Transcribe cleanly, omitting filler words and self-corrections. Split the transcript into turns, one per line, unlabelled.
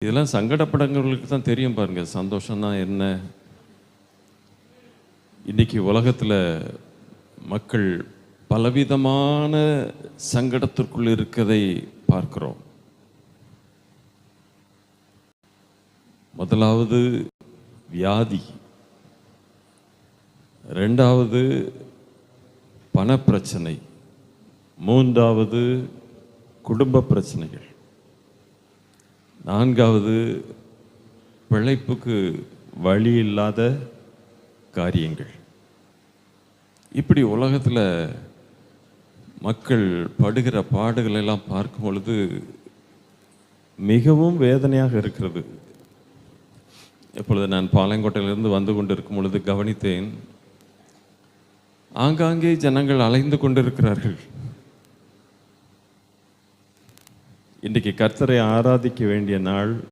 இதெல்லாம் சங்கடப்படங்களுக்கு தான் தெரியும் பாருங்க, சந்தோஷம்னா என்ன. இன்னைக்கு உலகத்தில் மக்கள் பலவிதமான சங்கடத்திற்குள் இருக்கதை பார்க்கிறோம். முதலாவது வியாதி, ரெண்டாவது பணப்பிரச்சனை, மூன்றாவது குடும்ப பிரச்சனைகள், நான்காவது பிழைப்புக்கு வழி இல்லாத காரியங்கள். இப்படி உலகத்தில் மக்கள் படுகிற பாடுகள் எல்லாம் பார்க்கும் பொழுது மிகவும் வேதனையாக இருக்கிறது. இப்பொழுது நான் பாளையங்கோட்டையிலிருந்து வந்து கொண்டு இருக்கும் பொழுது கவனித்தேன், ஆங்காங்கே ஜனங்கள் அலைந்து கொண்டிருக்கிறார்கள். இன்றைக்கு கர்த்தரை ஆராதிக்க வேண்டிய நாள்.